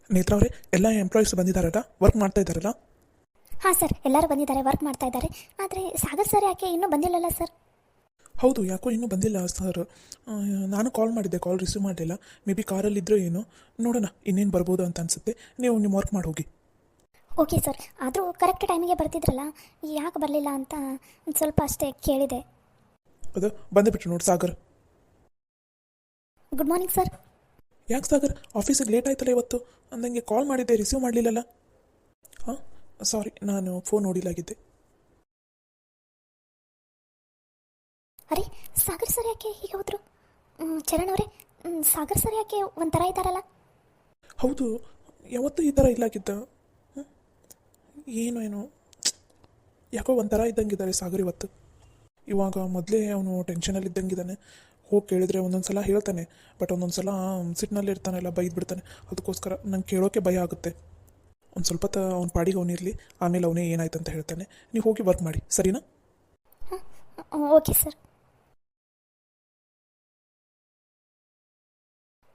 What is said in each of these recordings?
ನೇತ್ರ ಅವರೇ, ಎಲ್ಲ ಎಂಪ್ಲಾಯೀಸ್ ಬಂದಿದ್ದಾರಲ್ಲ, ವರ್ಕ್ ಮಾಡ್ತಾ ಇದ್ದಾರಲ್ಲ? ಹಾಂ ಸರ್, ಎಲ್ಲರೂ ಬಂದಿದ್ದಾರೆ, ವರ್ಕ್ ಮಾಡ್ತಾ ಇದ್ದಾರೆ. ಆದರೆ ಸಾಗರ್ ಸರ್ ಯಾಕೆ ಇನ್ನೂ ಬಂದಿಲ್ಲಲ್ಲ ಸರ್? ಹೌದು, ಯಾಕೋ ಇನ್ನೂ ಬಂದಿಲ್ಲ ಸರ್. ನಾನು ಕಾಲ್ ಮಾಡಿದ್ದೆ, ಕಾಲ್ ರಿಸೀವ್ ಮಾಡಲಿಲ್ಲ. ಮೇ ಬಿ ಕಾರಲ್ಲಿದ್ದರೆ ಏನೋ, ನೋಡೋಣ ಇನ್ನೇನು ಬರ್ಬೋದು ಅಂತ ಅನಿಸುತ್ತೆ. ನೀವು ನಿಮ್ಮ ವರ್ಕ್ ಮಾಡಿ ಹೋಗಿ. ಓಕೆ ಸರ್, ಆದರೂ ಕರೆಕ್ಟ್ ಟೈಮಿಗೆ ಬರ್ತಿದ್ರಲ್ಲ, ಯಾಕೆ ಬರಲಿಲ್ಲ ಅಂತ ಒಂದು ಸ್ವಲ್ಪ ಅಷ್ಟೇ ಕೇಳಿದೆ. ಅದು ಬಂದುಬಿಟ್ರು ನೋಡಿ ಸಾಗರ್. Good morning sir. ಯಾಕೆ ಸಾಗರ್, ಆಫೀಸಿಗೆ ಲೇಟ್ ಆಯ್ತಲ್ಲ ಇವತ್ತು? ಅಂದಂಗೆ ಕಾಲ್ ಮಾಡಿದ್ದೆ, ರಿಸೀವ್ ಮಾಡಲಿಲ್ಲಲ್ಲ? ಹಾಂ, ಸಾರಿ, ನಾನು ಫೋನ್ ನೋಡಿಲಾಗಿದ್ದೆ. ಅರೆ, ಸಾಗರ್ ಸರ್ ಯಾಕೆ ಹೀಗೆ ಹೋದರು? ಚರಣ್ ಅವರೇ, ಸಾಗರ್ ಸರ್ ಯಾಕೆ ಒಂಥರ ಇದ್ದಾರಲ್ಲ? ಹೌದು, ಯಾವತ್ತೂ ಈ ಥರ ಇಲ್ಲಾಗಿದ್ದ. ಏನು ಯಾಕೋ ಒಂಥರ ಇದ್ದಂಗಿದ್ದಾರೆ ಸಾಗರ್ ಇವತ್ತು. ಇವಾಗ ಮೊದಲೇ ಅವನು ಟೆನ್ಷನಲ್ಲಿದ್ದಂಗಿದ್ದಾನೆ. ಹೋಗಿ ಕೇಳಿದರೆ ಒಂದೊಂದು ಸಲ ಹೇಳ್ತಾನೆ, ಬಟ್ ಒಂದೊಂದು ಸಲ ಸಿಟ್ಟಿನಲ್ಲಿ ಇರ್ತಾನೆಲ್ಲ, ಬೈದ್ಬಿಡ್ತಾನೆ. ಅದಕ್ಕೋಸ್ಕರ ನಂಗೆ ಕೇಳೋಕ್ಕೆ ಭಯ ಆಗುತ್ತೆ. ಒಂದು ಸ್ವಲ್ಪ ಅವ್ನ ಪಾಡಿಗೆ ಅವನಿರಲಿ, ಆಮೇಲೆ ಅವನೇ ಏನಾಯ್ತು ಅಂತ ಹೇಳ್ತಾನೆ. ನೀವು ಹೋಗಿ ವರ್ಕ್ ಮಾಡಿ, ಸರಿನಾ? ಹಾಂ, ಓಕೆ ಸರ್.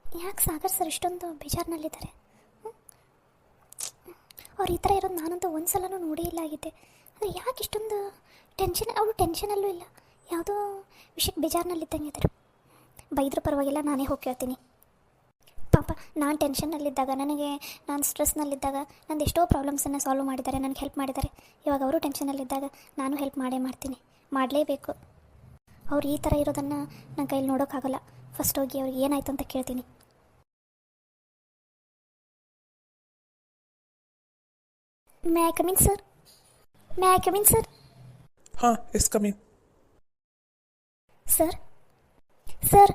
ಯಾಕೆ ಸಾಗರ್ ಸರ್ ಇಷ್ಟೊಂದು ಬೇಜಾರಿನಲ್ಲಿದ್ದಾರೆ? ಅವ್ರು ಈ ಥರ ಇರೋದು ನಾನಂತೂ ಒಂದು ಸಲನೂ ನೋಡೇ ಇಲ್ಲ ಆಗಿದ್ದೆ. ಆದರೆ ಯಾಕೆ ಇಷ್ಟೊಂದು ಟೆನ್ಷನ್? ಅವರು ಟೆನ್ಷನಲ್ಲೂ ಇಲ್ಲ, ಯಾವುದೋ ವಿಷಯಕ್ಕೆ ಬೇಜಾರಿನಲ್ಲಿದ್ದಂಗೆ ಇದ್ದಾರೆ. ಬೈದರೂ ಪರವಾಗಿಲ್ಲ, ನಾನೇ ಹೋಗಿ ಕೇಳ್ತೀನಿ. ಪಾಪ, ನಾನು ಟೆನ್ಷನ್ನಲ್ಲಿದ್ದಾಗ, ನಾನು ಸ್ಟ್ರೆಸ್ನಲ್ಲಿದ್ದಾಗ ನಂದು ಎಷ್ಟೋ ಪ್ರಾಬ್ಲಮ್ಸನ್ನು ಸಾಲ್ವ್ ಮಾಡಿದ್ದಾರೆ, ನನಗೆ ಹೆಲ್ಪ್ ಮಾಡಿದ್ದಾರೆ. ಇವಾಗ ಅವರು ಟೆನ್ಷನಲ್ಲಿದ್ದಾಗ ನಾನು ಹೆಲ್ಪ್ ಮಾಡೇ ಮಾಡ್ತೀನಿ, ಮಾಡಲೇಬೇಕು. ಅವ್ರು ಈ ಥರ ಇರೋದನ್ನು ನನ್ನ ಕೈಲಿ ನೋಡೋಕ್ಕಾಗಲ್ಲ. ಫಸ್ಟ್ ಹೋಗಿ ಅವ್ರಿಗೆ ಏನಾಯ್ತು ಅಂತ ಕೇಳ್ತೀನಿ. May I come in sir? May I come in sir? ಹಾಂ, ಎಸ್ ಕಮಿನ್. Sir sir.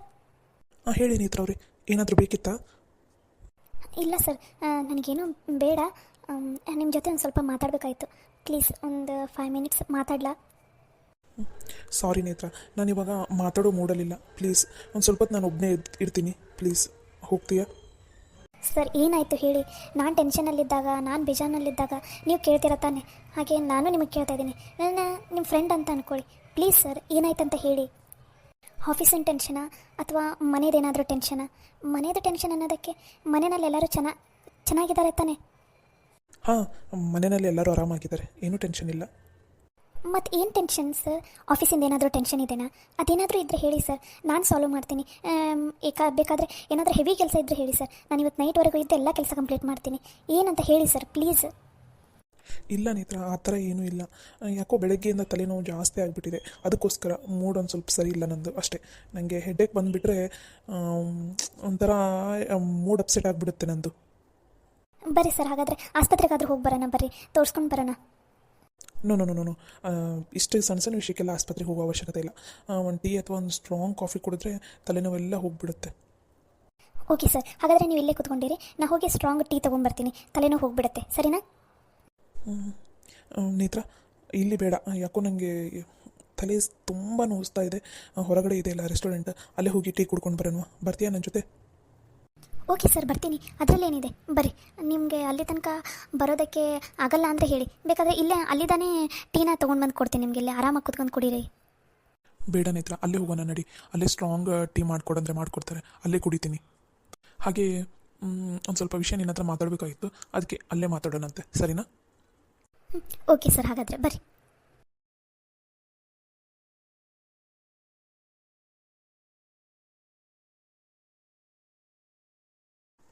ಹಾಂ, ಹೇಳಿ ನೇತ್ರ ಅವ್ರೆ, ಏನಾದರೂ ಬೇಕಿತ್ತಾ? ಇಲ್ಲ ಸರ್, ನನಗೇನು ಬೇಡ. ನಿಮ್ಮ ಜೊತೆ ಒಂದು ಸ್ವಲ್ಪ ಮಾತಾಡಬೇಕಾಯಿತು. ಪ್ಲೀಸ್ ಒಂದು 5 ಮಿನಿಟ್ಸ್ ಮಾತಾಡಲಾ? ಸಾರಿ ನೇತ್ರ, ನಾನಿವಾಗ ಮಾತಾಡೋ ಮೂಡಲಿಲ್ಲ. ಪ್ಲೀಸ್ ಒಂದು ಸ್ವಲ್ಪ ಹೊತ್ತು ನಾನು ಒಬ್ಬನೇ ಇರ್ತೀನಿ. ಪ್ಲೀಸ್ ಹೋಗ್ತೀಯಾ? ಸರ್, ಏನಾಯಿತು ಹೇಳಿ. ನಾನು ಟೆನ್ಷನಲ್ಲಿದ್ದಾಗ, ನಾನು ಬೇಜಾರಿನಲ್ಲಿದ್ದಾಗ ನೀವು ಕೇಳ್ತೀರ ತಾನೆ, ಹಾಗೆ ನಾನು ನಿಮಗೆ ಕೇಳ್ತಾ ಇದ್ದೀನಿ. ನನ್ನ ನಿಮ್ಮ ಫ್ರೆಂಡ್ ಅಂತ ಅಂದ್ಕೊಳ್ಳಿ. ಪ್ಲೀಸ್ ಸರ್, ಏನಾಯ್ತಂತ ಹೇಳಿ. ಆಫೀಸಿನ ಟೆನ್ಷನಾ ಅಥವಾ ಮನೇದೇನಾದರೂ ಟೆನ್ಷನಾ? ಮನೇದು ಟೆನ್ಷನ್ ಅನ್ನೋದಕ್ಕೆ ಮನೆಯಲ್ಲಿ ಎಲ್ಲರೂ ಚೆನ್ನಾಗಿದ್ದಾರೆ ತಾನೆ? ಹಾಂ, ಮನೆಯಲ್ಲಿ ಎಲ್ಲರೂ ಆರಾಮಾಗಿದ್ದಾರೆ, ಏನೂ ಟೆನ್ಷನ್ ಇಲ್ಲ. ಮತ್ತು ಏನು ಟೆನ್ಷನ್ ಸರ್? ಆಫೀಸಿಂದ ಏನಾದರೂ ಟೆನ್ಷನ್ ಇದೆಯಾ? ಅದೇನಾದರೂ ಇದ್ದರೆ ಹೇಳಿ ಸರ್, ನಾನು ಸಾಲ್ವ್ ಮಾಡ್ತೀನಿ. ಬೇಕಾದರೆ ಏನಾದರೂ ಹೆವಿ ಕೆಲಸ ಇದ್ದರೆ ಹೇಳಿ ಸರ್, ನಾನು ಇವತ್ತು ನೈಟ್ವರೆಗೂ ಇದ್ದು ಎಲ್ಲ ಕೆಲಸ ಕಂಪ್ಲೀಟ್ ಮಾಡ್ತೀನಿ. ಏನಂತ ಹೇಳಿ ಸರ್, ಪ್ಲೀಸ್. ಇಲ್ಲ ನೇತ್ರ, ಆ ಥರ ಏನೂ ಇಲ್ಲ. ಯಾಕೋ ಬೆಳಗ್ಗೆಯಿಂದ ತಲೆನೋವು ಜಾಸ್ತಿ ಆಗಿಬಿಟ್ಟಿದೆ, ಅದಕ್ಕೋಸ್ಕರ ಮೂಡ್ ಒಂದು ಸ್ವಲ್ಪ ಸರಿ ಇಲ್ಲ ನಂದು ಅಷ್ಟೇ. ನನಗೆ ಹೆಡ್ಡೇಕ್ ಬಂದುಬಿಟ್ರೆ ಒಂಥರ ಮೂಡ್ ಅಪ್ಸೆಟ್ ಆಗಿಬಿಡುತ್ತೆ ನಂದು. ಬರ್ರಿ ಸರ್, ಹಾಗಾದರೆ ಆಸ್ಪತ್ರೆಗಾದರೂ ಹೋಗಿ ಬರೋಣ, ಬರ್ರಿ ತೋರಿಸ್ಕೊಂಡು ಬರೋಣ. ನೋ ನೋ ನೋ ನೋ ಇಷ್ಟು ಸಣ್ಣ ಸಣ್ಣ ವಿಷಯಕ್ಕೆಲ್ಲ ಆಸ್ಪತ್ರೆಗೆ ಹೋಗೋ ಅವಶ್ಯಕತೆ ಇಲ್ಲ. ಒಂದು ಟೀ ಅಥವಾ ಒಂದು ಸ್ಟ್ರಾಂಗ್ ಕಾಫಿ ಕುಡಿದ್ರೆ ತಲೆನೋವೆಲ್ಲ ಹೋಗಿಬಿಡುತ್ತೆ. ಓಕೆ ಸರ್, ಹಾಗಾದರೆ ನೀವು ಇಲ್ಲೇ ಕೂತ್ಕೊಂಡಿರಿ, ನಾನು ಹೋಗಿ ಸ್ಟ್ರಾಂಗ್ ಟೀ ತೊಗೊಂಡ್ಬರ್ತೀನಿ, ತಲೆನೋವು ಹೋಗಿಬಿಡುತ್ತೆ, ಸರಿನಾ? ನೇತ್ರ, ಇಲ್ಲಿ ಬೇಡ, ಯಾಕೋ ನನಗೆ ತಲೆ ತುಂಬ ನೋವಿಸ್ತಾ ಇದೆ. ಹೊರಗಡೆ ಇದೆ ಅಲ್ಲ ರೆಸ್ಟೋರೆಂಟ್, ಅಲ್ಲೇ ಹೋಗಿ ಟೀ ಕುಡ್ಕೊಂಡು ಬರೋಣ. ಬರ್ತೀಯಾ ನನ್ನ ಜೊತೆ? ಓಕೆ ಸರ್, ಬರ್ತೀನಿ, ಅದರಲ್ಲೇನಿದೆ, ಬರ್ರಿ. ನಿಮಗೆ ಅಲ್ಲಿ ತನಕ ಬರೋದಕ್ಕೆ ಆಗಲ್ಲ ಅಂದರೆ ಹೇಳಿ, ಬೇಕಾದರೆ ಇಲ್ಲೇ ಅಲ್ಲಿದ್ದಾನೆ ಟೀನ ತೊಗೊಂಡು ಬಂದು ಕೊಡ್ತೀನಿ ನಿಮಗೆ, ಇಲ್ಲೇ ಆರಾಮಾಗಿ ಕುತ್ಕೊಂಡು ಕುಡೀರಿ. ಬೇಡ ನೇತ್ರ, ಅಲ್ಲೇ ಹೋಗೋಣ ನಡಿ. ಅಲ್ಲೇ ಸ್ಟ್ರಾಂಗ್ ಟೀ ಮಾಡ್ಕೊಡಂದ್ರೆ ಮಾಡಿಕೊಡ್ತಾರೆ, ಅಲ್ಲೇ ಕುಡಿತೀನಿ. ಹಾಗೆ ಒಂದು ಸ್ವಲ್ಪ ವಿಷಯ ನಿನ್ನ ಹತ್ರ ಮಾತಾಡಬೇಕಾಗಿತ್ತು, ಅದಕ್ಕೆ ಅಲ್ಲೇ ಮಾತಾಡೋಣಂತೆ, ಸರಿನಾ? ಓಕೆ ಸರ್, ಹಾಗಾದರೆ ಬರ್ರಿ.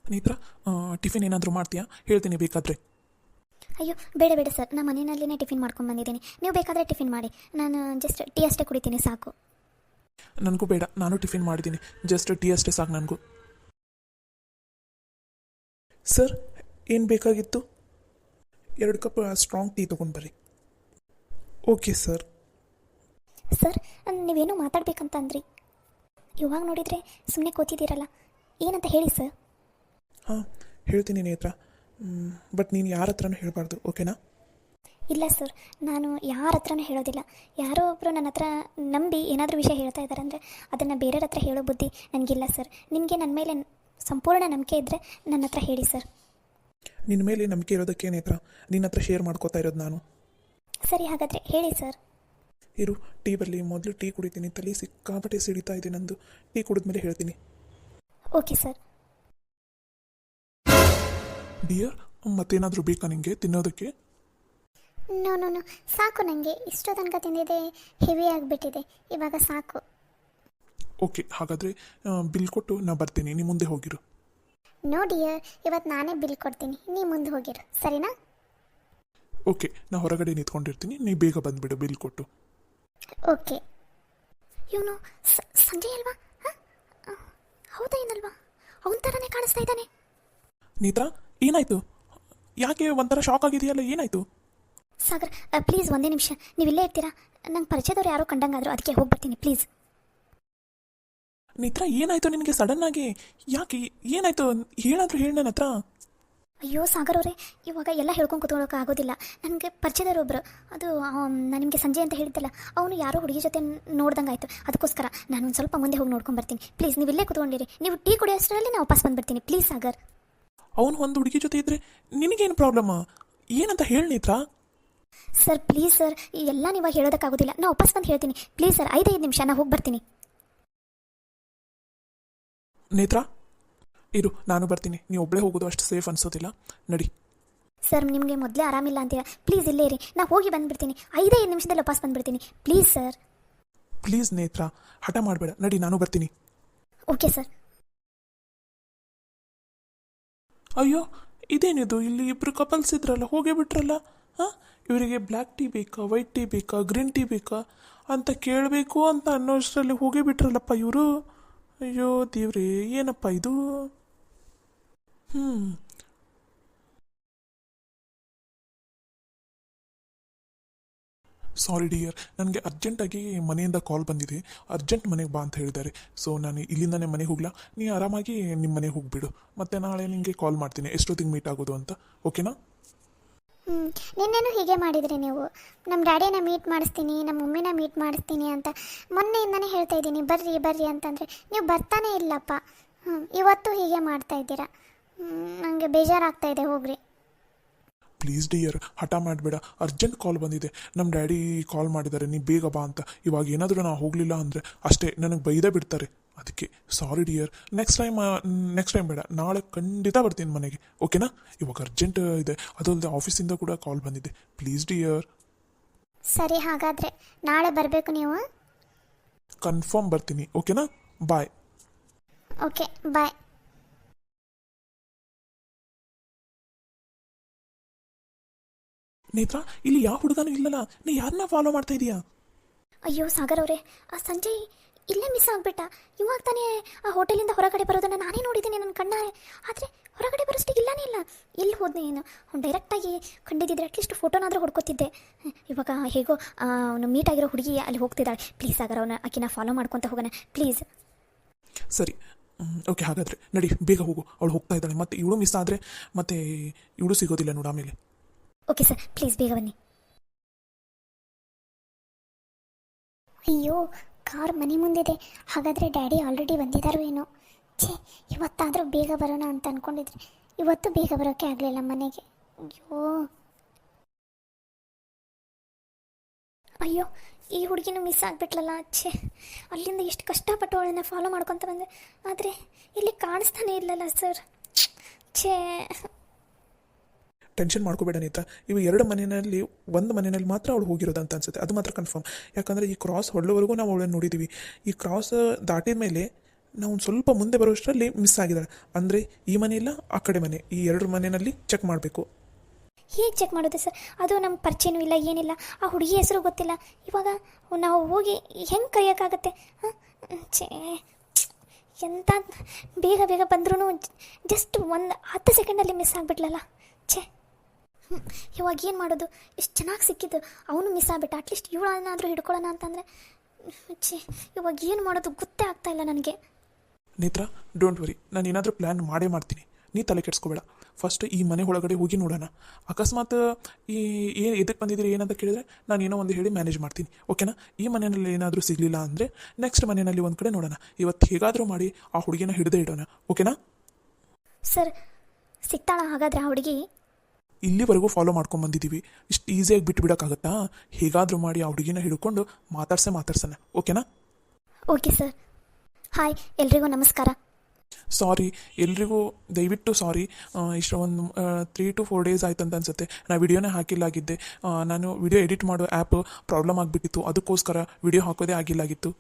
ನೇತ್ರ, ಟಿಫಿನ್ ಏನಾದರೂ ಮಾಡ್ತೀಯಾ? ಹೇಳ್ತೀನಿ ಬೇಕಾದರೆ. ಅಯ್ಯೋ ಬೇಡ ಬೇಡ ಸರ್, ನಾನು ಮನೆಯಲ್ಲೇ ಟಿಫಿನ್ ಮಾಡ್ಕೊಂಡು ಬಂದಿದ್ದೀನಿ, ನೀವು ಬೇಕಾದರೆ ಟಿಫಿನ್ ಮಾಡಿ, ನಾನು ಜಸ್ಟ್ ಟೀ ಅಷ್ಟೇ ಕುಡಿತೀನಿ, ಸಾಕು. ನನಗೂ ಬೇಡ, ನಾನು ಟಿಫಿನ್ ಮಾಡಿದ್ದೀನಿ, ಜಸ್ಟ್ ಟೀ ಅಷ್ಟೇ ಸಾಕು ನನಗೂ. ಸರ್, ಏನು ಬೇಕಾಗಿತ್ತು? 2 ಕಪ್ ಸ್ಟ್ರಾಂಗ್ ಟೀ ತೊಗೊಂಡು ಬರ್ರಿ. Okay sir. ಸರ್, ನೀವೇನೋ ಮಾತಾಡ್ಬೇಕಂತ ಅಂದ್ರಿ, ಇವಾಗ ನೋಡಿದರೆ ಸುಮ್ಮನೆ ಕೂತಿದ್ದೀರಲ್ಲ, ಏನಂತ ಹೇಳಿ ಸರ್. ಹಾಂ, ಹೇಳ್ತೀನಿ ನೇತ್ರ, ಬಟ್ ನೀನು ಯಾರ ಹತ್ರನೂ ಹೇಳಬಾರ್ದು, ಓಕೆನಾ? ಇಲ್ಲ ಸರ್, ನಾನು ಯಾರ ಹತ್ರನೂ ಹೇಳೋದಿಲ್ಲ. ಯಾರೋ ಒಬ್ಬರು ನನ್ನ ಹತ್ರ ನಂಬಿ ಏನಾದರೂ ವಿಷಯ ಹೇಳ್ತಾ ಇದ್ದಾರೆ ಅಂದರೆ ಅದನ್ನು ಬೇರೆಯವ್ರ ಹತ್ರ ಹೇಳೋ ಬುದ್ಧಿ ನನಗಿಲ್ಲ ಸರ್. ನಿಮಗೆ ನನ್ನ ಮೇಲೆ ಸಂಪೂರ್ಣ ನಂಬಿಕೆ ಇದ್ದರೆ ನನ್ನ ಹತ್ರ ಹೇಳಿ ಸರ್. ನಿನ್ನ ಮೇಲೆ ನಂಬಿಕೆ ಇರೋದಕ್ಕೆ ನೇತ್ರ ನಿನ್ನ ಹತ್ರ ಶೇರ್ ಮಾಡ್ಕೋತಾ ಇರೋದು ನಾನು. ಸರಿ, ಹಾಗಾದರೆ ಹೇಳಿ ಸರ್. ಇರು, ಟೀ ಬರಲಿ, ಮೊದಲು ಟೀ ಕುಡಿತೀನಿ, ತಲೆ ಸಿಕ್ಕಾಪಟ್ಟೆ ಸಿಡಿತಾ ಇದೆ ನಂದು. ಟೀ ಕುಡಿದ್ಮೇಲೆ ಹೇಳ್ತೀನಿ. Okay sir. ಡಿಯರ್, ಮತ್ತೇನಾದರೂ ಬೇಕಾ ನಿಮಗೆ ತಿನ್ನೋದಕ್ಕೆ? ನೋ ನೋ ನೋ, ಸಾಕು ನನಗೆ. ಇಷ್ಟೋ ತನಕ ತಿಂದಿದೆ ಹೆವಿ ಆಗಿಬಿಟ್ಟಿದೆ, ಇವಾಗ ಸಾಕು. ಓಕೆ, ಹಾಗಾದರೆ ಬಿಲ್ ಕೊಟ್ಟು ನಾ ಬರ್ತೀನಿ, ನೀ ಮುಂದೆ ಹೋಗಿರು. ನೋ ಡಿಯರ್, ಇವತ್ತು ನಾನೇ ಬಿಲ್ ಕೊಡ್ತೀನಿ, ನೀ ಮುಂದೆ ಹೋಗಿರು, ಸರಿನಾ? ಓಕೆ, ನಾ ಹೊರಗಡೆ ನಿಂತ್ಕೊಂಡಿರ್ತೀನಿ, ನೀ ಬೇಗ ಬಂದುಬಿಡು ಬಿಲ್ ಕೊಟ್ಟು. ಓಕೆ. ಇವನು ಸಂಜಯ್ ಅಲ್ವಾ? ಹೌದಾ ಏನಲ್ವಾ? ಅವನ ಥರನೇ ಕಾಣಿಸ್ತಾ ಇದ್ದಾನೆ. ನೇತ್ರಾ, ಏನಾಯಿತು? ಯಾಕೆ ಒಂಥರ ಶಾಕ್ ಆಗಿದೆಯಲ್ಲ, ಏನಾಯಿತು? ಸಾಗರ್, ಪ್ಲೀಸ್ ಒಂದೇ ನಿಮಿಷ ನೀವು ಇಲ್ಲೇ ಇರ್ತೀರಾ? ನಂಗೆ ಪರಿಚಯದವ್ರು ಯಾರೋ ಕಂಡಂಗಾದ್ರು, ಅದಕ್ಕೆ ಹೋಗ್ಬರ್ತೀನಿ ಪ್ಲೀಸ್. ನೇತ್ರಾ, ಏನಾಯಿತು ನಿನಗೆ ಸಡನ್ನಾಗಿ? ಯಾಕೆ ಏನಾಯಿತು? ಹೇಳಾದರೂ ಹೇಳಿ ನನ್ನ ಹತ್ರ. ಅಯ್ಯೋ ಸಾಗರ್ ಅವರೇ, ಇವಾಗ ಎಲ್ಲ ಹೇಳ್ಕೊಂಡು ಕೂತ್ಕೊಳ್ಳೋಕೆ ಆಗೋದಿಲ್ಲ. ನನಗೆ ಪರಿಚಯದವ್ರು ಒಬ್ಬರು, ಅದು ನಾನು ನಿಮಗೆ ಸಂಜೆ ಅಂತ ಹೇಳಿದ್ದಲ್ಲ, ಅವನು ಯಾರೋ ಹುಡುಗಿ ಜೊತೆ ನೋಡ್ದಂಗೆ ಆಯಿತು. ಅದಕ್ಕೋಸ್ಕರ ನಾನು ಒಂದು ಸ್ವಲ್ಪ ಮುಂದೆ ಹೋಗಿ ನೋಡ್ಕೊಂಡು ಬರ್ತೀನಿ. ಪ್ಲೀಸ್ ನೀವು ಇಲ್ಲೇ ಕೂತ್ಕೊಂಡಿರಿ, ನೀವು ಟೀ ಕುಡಿಯೋಷ್ಟರಲ್ಲಿ ನಾನು ವಾಪಸ್ ಬಂದುಬಿಡ್ತೀನಿ ಪ್ಲೀಸ್ ಸಾಗರ್. ಅವನು ಒಂದು ಹುಡುಗಿ ಜೊತೆ ಇದ್ದರೆ ನಿನಗೇನು ಪ್ರಾಬ್ಲಮ್ಮ? ಏನಂತ ಹೇಳಿ ನೇತ್ರಾ. ಸರ್ ಪ್ಲೀಸ್ ಸರ್, ಎಲ್ಲ ನೀವು ಹೇಳೋದಕ್ಕಾಗೋದಿಲ್ಲ, ನಾನು ವಾಪಸ್ ಬಂದು ಹೇಳ್ತೀನಿ ಪ್ಲೀಸ್ ಸರ್. 5 ನಿಮಿಷ ನಾನು ಹೋಗಿ ಬರ್ತೀನಿ. ನೇತ್ರಾ, ಇರು, ನಾನು ಬರ್ತೀನಿ. ನೀವು ಒಬ್ಬಳೇ ಹೋಗೋದು ಅಷ್ಟು ಸೇಫ್ ಅನಿಸೋದಿಲ್ಲ, ನಡಿ. ಸರ್ ನಿಮಗೆ ಮೊದಲೇ ಆರಾಮಿಲ್ಲ ಅಂತೀರಾ, ಪ್ಲೀಸ್ ಇಲ್ಲೇ ಇರಿ, ನಾನು ಹೋಗಿ ಬಂದುಬಿಡ್ತೀನಿ. 5 ನಿಮಿಷದಲ್ಲಿ ವಾಪಸ್ ಬಂದುಬಿಡ್ತೀನಿ ಪ್ಲೀಸ್ ಸರ್. ಪ್ಲೀಸ್ ನೇತ್ರಾ, ಹಠ ಮಾಡಬೇಡ, ನಡಿ, ನಾನು ಬರ್ತೀನಿ. Okay sir. ಅಯ್ಯೋ, ಇದೇನಿದು? ಇಲ್ಲಿ ಇಬ್ಬರು ಕಪಲ್ಸ್ ಇದ್ರಲ್ಲ, ಹೋಗೇ ಬಿಟ್ರಲ್ಲ. ಹಾಂ, ಇವರಿಗೆ ಬ್ಲ್ಯಾಕ್ ಟೀ ಬೇಕಾ, ವೈಟ್ ಟೀ ಬೇಕಾ, ಗ್ರೀನ್ ಟೀ ಬೇಕಾ ಅಂತ ಕೇಳಬೇಕು ಅಂತ ಅನ್ನೋಷ್ಟರಲ್ಲಿ ಹೋಗೇ ಬಿಟ್ರಲ್ಲಪ್ಪ ಇವರು. ಅಯ್ಯೋ ದೇವ್ರೇ, ಏನಪ್ಪ ಇದು? ಸಾರಿ ಡಿಯರ್, ನನಗೆ ಅರ್ಜೆಂಟಾಗಿ ಮನೆಯಿಂದ ಕಾಲ್ ಬಂದಿದೆ, ಅರ್ಜೆಂಟ್ ಮನೆಗೆ ಬಾ ಅಂತ ಹೇಳಿದ್ದಾರೆ. ಸೊ ನಾನು ಇಲ್ಲಿಂದನೇ ಮನೆಗೆ ಹೋಗ್ಲಾ? ನೀ ಆರಾಮಾಗಿ ನಿಮ್ಮ ಮನೆಗೆ ಹೋಗಿಬಿಡು, ಮತ್ತು ನಾಳೆ ನಿಮಗೆ ಕಾಲ್ ಮಾಡ್ತೀನಿ ಎಷ್ಟೊತ್ತಿಗೆ ಮೀಟ್ ಆಗೋದು ಅಂತ, ಓಕೆನಾ? ನಿನ್ನೆನೂ ಹೀಗೆ ಮಾಡಿದ್ರಿ ನೀವು. ನಮ್ಮ ಡ್ಯಾಡಿನ ಮೀಟ್ ಮಾಡಿಸ್ತೀನಿ, ನಮ್ಮ ಮಮ್ಮಿನ ಮೀಟ್ ಮಾಡಿಸ್ತೀನಿ ಅಂತ ಮೊನ್ನೆಯಿಂದನೇ ಹೇಳ್ತಾ ಇದ್ದೀನಿ, ಬರ್ರಿ ಬರ್ರಿ ಅಂತಂದರೆ ನೀವು ಬರ್ತಾನೆ ಇಲ್ಲಪ್ಪ. ಇವತ್ತು ಹೀಗೆ ಮಾಡ್ತಾ ಇದ್ದೀರಾ, ನನಗೆ ಬೇಜಾರಾಗ್ತಾ ಇದೆ, ಹೋಗ್ರಿ. ಪ್ಲೀಸ್ ಡಿಯರ್, ಹಠ ಮಾಡಬೇಡ, ಅರ್ಜೆಂಟ್ ಕಾಲ್ ಬಂದಿದೆ, ನಮ್ಮ ಡ್ಯಾಡಿ ಕಾಲ್ ಮಾಡಿದ್ದಾರೆ, ನೀ ಬೇಗ ಬಾ ಅಂತ. ಇವಾಗ ಏನಾದರೂ ನಾವು ಹೋಗಲಿಲ್ಲ ಅಂದರೆ ಅಷ್ಟೇ, ನನಗೆ ಬೈದೇ ಬಿಡ್ತಾರೆ. ಅದಕ್ಕೆ ಸಾರಿ ಡಿಯರ್, ನೆಕ್ಸ್ಟ್ ಟೈಮ್ ಬೇಡ, ನಾಳೆ ಖಂಡಿತ ಬರ್ತೀನಿ ಮನೆಗೆ, ಓಕೆನಾ? ಇವಾಗ ಅರ್ಜೆಂಟ್ ಇದೆ, ಅದಲ್ಲದೆ ಆಫೀಸಿಂದ ಕೂಡ ಕಾಲ್ ಬಂದಿದೆ, ಪ್ಲೀಸ್ ಡಿಯರ್. ಸರಿ, ಹಾಗಾದರೆ ನಾಳೆ ಬರಬೇಕು ನೀವು? ಕನ್ಫರ್ಮ್ ಬರ್ತೀನಿ, ಓಕೆನಾ? ಬಾಯ್. ಓಕೆ, ಬಾಯ್. ನೇತ್ರಾ, ಇಲ್ಲಿ ಯಾವ ಹುಡುಗನೂ ಇಲ್ಲಲ್ಲ, ನೀ ಯಾರನ್ನ ಫಾಲೋ ಮಾಡ್ತಾ ಇದೀಯಾ? ಅಯ್ಯೋ ಸಾಗರ್ ಅವರೇ, ಆ ಸಂಜಯ್ ಇಲ್ಲೇ ಮಿಸ್ ಆಗಿಬಿಟ್ಟ. ಇವಾಗ ತಾನೇ ಆ ಹೋಟೆಲಿಂದ ಹೊರಗಡೆ ಬರೋದನ್ನು ನಾನೇ ನೋಡಿದ್ದೀನಿ ನನ್ನ ಕಣ್ಣಾರೆ, ಆದರೆ ಹೊರಗಡೆ ಬರೋಷ್ಟಿಗೆ ಇಲ್ಲನೇ ಇಲ್ಲ. ಎಲ್ಲಿ ಹೋದ್ನೆ ಏನು? ಅವ್ನು ಡೈರೆಕ್ಟಾಗಿ ಕಂಡಿದ್ದಿದ್ರೆ ಅಟ್ಲೀಸ್ಟ್ ಫೋಟೋನಾದರೂ ಹೊಡ್ಕೊತಿದ್ದೆ. ಇವಾಗ ಹೇಗೋ ಅವನು ಮೀಟ್ ಆಗಿರೋ ಹುಡುಗಿ ಅಲ್ಲಿ ಹೋಗ್ತಿದ್ದಾಳೆ. ಪ್ಲೀಸ್ ಸಾಗರ್, ಅವನ ಆಕಿನ ಫಾಲೋ ಮಾಡ್ಕೊತ ಹೋಗೋಣ ಪ್ಲೀಸ್. ಸರಿ, ಓಕೆ, ಹಾಗಾದರೆ ನಡಿ, ಬೇಗ ಹೋಗು. ಅವಳು ಹೋಗ್ತಾ ಇದ್ದಾಳೆ, ಮತ್ತೆ ಇವಳು ಮಿಸ್ ಆದರೆ ಮತ್ತೆ ಇವಳು ಸಿಗೋದಿಲ್ಲ ನೋಡು ಆಮೇಲೆ. ಓಕೆ ಸರ್, ಪ್ಲೀಸ್ ಬೇಗ ಬನ್ನಿ. ಅಯ್ಯೋ, ಕಾರ್ ಮನೆ ಮುಂದಿದೆ, ಹಾಗಾದರೆ ಡ್ಯಾಡಿ ಆಲ್ರೆಡಿ ಬಂದಿದ್ದಾರೋ ಏನೋ. ಛೇ, ಇವತ್ತಾದರೂ ಬೇಗ ಬರೋಣ ಅಂತ ಅಂದ್ಕೊಂಡಿದ್ರೆ ಇವತ್ತು ಬೇಗ ಬರೋಕ್ಕೆ ಆಗಲಿಲ್ಲ ಮನೆಗೆ. ಅಯ್ಯೋ, ಈ ಹುಡುಗಿನೂ ಮಿಸ್ ಆಗಿಬಿಟ್ಲಲ್ಲ. ಛೇ, ಅಲ್ಲಿಂದ ಎಷ್ಟು ಕಷ್ಟಪಟ್ಟು ಅವಳನ್ನು ಫಾಲೋ ಮಾಡ್ಕೊತ ಬಂದೆ, ಆದರೆ ಇಲ್ಲಿ ಕಾಣಿಸ್ತಾನೆ ಇಲ್ಲಲ್ಲ ಸರ್. ಛೇ, ಟೆನ್ಷನ್ ಮಾಡ್ಕೋಬೇಡ ನೇತಾ, ಇವು 2 ಮನೆಯಲ್ಲಿ ಒಂದು ಮನೆಯಲ್ಲಿ ಮಾತ್ರ ಅವಳು ಹೋಗಿರೋದು ಅಂತ ಅನ್ಸುತ್ತೆ, ಅದು ಮಾತ್ರ ಕನ್ಫರ್ಮ್. ಯಾಕಂದರೆ ಈ ಕ್ರಾಸ್ ಹೊರಡುವವರೆಗೂ ನಾವು ಅವಳನ್ನು ನೋಡಿದ್ದೀವಿ. ಈ ಕ್ರಾಸ್ ದಾಟಿದ ಮೇಲೆ ನಾವು ಒಂದು ಸ್ವಲ್ಪ ಮುಂದೆ ಬರೋಷ್ಟರಲ್ಲಿ ಮಿಸ್ ಆಗಿದ್ದಾಳೆ. ಅಂದರೆ ಈ ಮನೆ ಇಲ್ಲ, ಆ ಕಡೆ ಮನೆ, ಈ 2 ಮನೆಯಲ್ಲಿ ಚೆಕ್ ಮಾಡಬೇಕು. ಹೇಗೆ ಚೆಕ್ ಮಾಡೋದು ಸರ್? ಅದು ನಮ್ಮ ಪರಿಚಯನೂ ಇಲ್ಲ, ಏನಿಲ್ಲ, ಆ ಹುಡುಗಿ ಹೆಸರು ಗೊತ್ತಿಲ್ಲ. ಇವಾಗ ನಾವು ಹೋಗಿ ಹೆಂಗೆ ಕರೆಯೋಕ್ಕಾಗತ್ತೆ? ಛೇ, ಎಂಥ ಬೇಗ ಬೇಗ ಬಂದ್ರೂ ಜಸ್ಟ್ ಒಂದು 10 ಸೆಕೆಂಡಲ್ಲಿ ಮಿಸ್ ಆಗಿಬಿಟ್ಲಲ್ಲ. ಛೇ, ಇವಾಗ ಏನು ಮಾಡೋದು? ಎಷ್ಟು ಚೆನ್ನಾಗಿ ಸಿಕ್ಕಿದ್ದು, ಅವನು ಮಿಸ್ ಆಗಿಬಿಟ್ಟ. ಅಟ್ಲೀಸ್ಟ್ ಇವಳನ್ನಾದರೂ ಹಿಡ್ಕೊಳ್ಳೋಣ ಅಂತಂದರೆ ಛೇ, ಇವಾಗ ಏನು ಮಾಡೋದು ಗೊತ್ತೇ ಆಗ್ತಾ ಇಲ್ಲ ನನಗೆ. ನೇತ್ರಾ, ಡೋಂಟ್ ವರಿ, ನಾನು ಏನಾದರೂ ಪ್ಲ್ಯಾನ್ ಮಾಡೇ ಮಾಡ್ತೀನಿ, ನೀ ತಲೆ ಕೆಡಿಸ್ಕೋಬೇಡ. ಫಸ್ಟ್ ಈ ಮನೆ ಒಳಗಡೆ ಹೋಗಿ ನೋಡೋಣ. ಅಕಸ್ಮಾತ್ ಎದಕ್ಕೆ ಬಂದಿದ್ದೀರಿ ಏನಂತ ಕೇಳಿದ್ರೆ ನಾನು ಏನೋ ಒಂದು ಹೇಳಿ ಮ್ಯಾನೇಜ್ ಮಾಡ್ತೀನಿ, ಓಕೆನಾ? ಈ ಮನೆಯಲ್ಲಿ ಏನಾದರೂ ಸಿಗಲಿಲ್ಲ ಅಂದರೆ ನೆಕ್ಸ್ಟ್ ಮನೆಯಲ್ಲಿ ಒಂದು ಕಡೆ ನೋಡೋಣ. ಇವತ್ತು ಹೇಗಾದರೂ ಮಾಡಿ ಆ ಹುಡುಗಿನ ಹಿಡಿದೇ ಇಡೋಣ, ಓಕೆನಾ? ಸರ್, ಸಿಗ್ತಾಳ ಹಾಗಾದರೆ ಆ ಹುಡುಗಿ? ಇಲ್ಲಿವರೆಗೂ ಫಾಲೋ ಮಾಡ್ಕೊಂಬಂದಿದ್ದೀವಿ, ಇಷ್ಟು ಈಸಿಯಾಗಿ ಬಿಟ್ಟುಬಿಡೋಕ್ಕಾಗತ್ತಾ? ಹೇಗಾದರೂ ಮಾಡಿ ಆ ಹುಡುಗಿನ ಹಿಡ್ಕೊಂಡು ಮಾತಾಡ್ಸೋಣ, ಓಕೆನಾ? Okay sir. ಹಾಯ್, ಎಲ್ರಿಗೂ ನಮಸ್ಕಾರ. ಸಾರಿ ಎಲ್ರಿಗೂ ದಯವಿಟ್ಟು ಸಾರಿ. ಇಷ್ಟು ಒಂದು 3 to 4 ಡೇಸ್ ಆಯ್ತು ಅಂತ ಅನ್ಸುತ್ತೆ ನಾ ವಿಡಿಯೋನೇ ಹಾಕಿಲ್ಲಾಗಿದ್ದೆ. ನಾನು ವಿಡಿಯೋ ಎಡಿಟ್ ಮಾಡೋ ಆ್ಯಪ್ ಪ್ರಾಬ್ಲಮ್ ಆಗಿಬಿಟ್ಟಿತ್ತು, ಅದಕ್ಕೋಸ್ಕರ ವಿಡಿಯೋ ಹಾಕೋದೇ ಆಗಿಲ್ಲಾಗಿತ್ತು.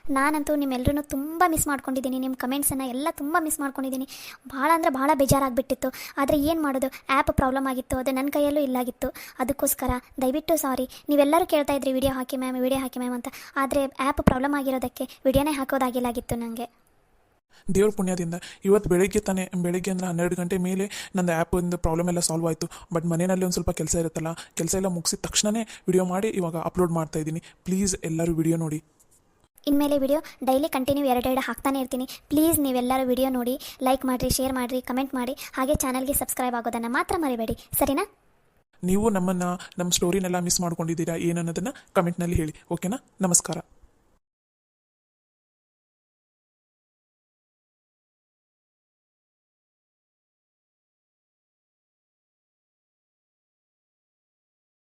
ನಾನಂತೂ ನಿಮ್ಮೆಲ್ಲರೂ ತುಂಬ ಮಿಸ್ ಮಾಡ್ಕೊಂಡಿದ್ದೀನಿ. ನಿಮ್ಮ ಕಮೆಂಟ್ಸನ್ನು ಎಲ್ಲ ತುಂಬ ಮಿಸ್ ಮಾಡ್ಕೊಂಡಿದ್ದೀನಿ. ಭಾಳ ಅಂದರೆ ಭಾಳ ಬೇಜಾರಾಗಿಬಿಟ್ಟಿತ್ತು. ಆದರೆ ಏನು ಮಾಡೋದು, ಆ್ಯಪ್ ಪ್ರಾಬ್ಲಮ್ ಆಗಿತ್ತು, ಅದು ನನ್ನ ಕೈಯಲ್ಲೂ ಇಲ್ಲಾಗಿತ್ತು. ಅದಕ್ಕೋಸ್ಕರ ದಯವಿಟ್ಟು ಸಾರಿ. ನೀವೆಲ್ಲರೂ ಕೇಳ್ತಾ ಇದ್ರಿ ವಿಡಿಯೋ ಹಾಕಿ ಮ್ಯಾಮ್ ಅಂತ. ಆದರೆ ಆ್ಯಪ್ ಪ್ರಾಬ್ಲಮ್ ಆಗಿರೋದಕ್ಕೆ ವಿಡಿಯೋನೇ ಹಾಕೋದಾಗಿಲ್ಲಾಗಿತ್ತು ನನಗೆ. ದೇವ್ರ ಪುಣ್ಯದಿಂದ ಇವತ್ತು ಬೆಳಗ್ಗೆ ಅಂದರೆ 12 ಗಂಟೆ ಮೇಲೆ ನನ್ನ ಆ್ಯಪಿಂದು ಪ್ರಾಬ್ಲಮ್ ಎಲ್ಲ ಸಾಲ್ವ್ ಆಯಿತು. ಬಟ್ ಮನೆಯಲ್ಲಿ ಒಂದು ಸ್ವಲ್ಪ ಕೆಲಸ ಇರುತ್ತಲ್ಲ, ಕೆಲಸ ಎಲ್ಲ ಮುಗಿಸಿದ ತಕ್ಷಣವೇ ವಿಡಿಯೋ ಮಾಡಿ ಇವಾಗ ಅಪ್ಲೋಡ್ ಮಾಡ್ತಾ ಇದ್ದೀನಿ. ಪ್ಲೀಸ್ ಎಲ್ಲರೂ ವಿಡಿಯೋ ನೋಡಿ. ಇನ್ಮೇಲೆ ವಿಡಿಯೋ ಡೈಲಿ ಕಂಟಿನ್ಯೂ 2 ಹಾಕ್ತಾನೆ ಇರ್ತೀನಿ. ಪ್ಲೀಸ್ ನೀವೆಲ್ಲರೂ ವಿಡಿಯೋ ನೋಡಿ, ಲೈಕ್ ಮಾಡಿರಿ, ಶೇರ್ ಮಾಡಿರಿ, ಕಮೆಂಟ್ ಮಾಡಿ, ಹಾಗೆ ಚಾನಲ್ಗೆ ಸಬ್ಸ್ಕ್ರೈಬ್ ಆಗೋದನ್ನು ಮಾತ್ರ ಮರಿಬೇಡಿ, ಸರಿನಾ? ನೀವು ನಮ್ಮ ಸ್ಟೋರಿನೆಲ್ಲ ಮಿಸ್ ಮಾಡ್ಕೊಂಡಿದ್ದೀರಾ ಏನನ್ನೋದನ್ನು ಕಮೆಂಟ್ನಲ್ಲಿ ಹೇಳಿ. ಓಕೆನಾ? ನಮಸ್ಕಾರ.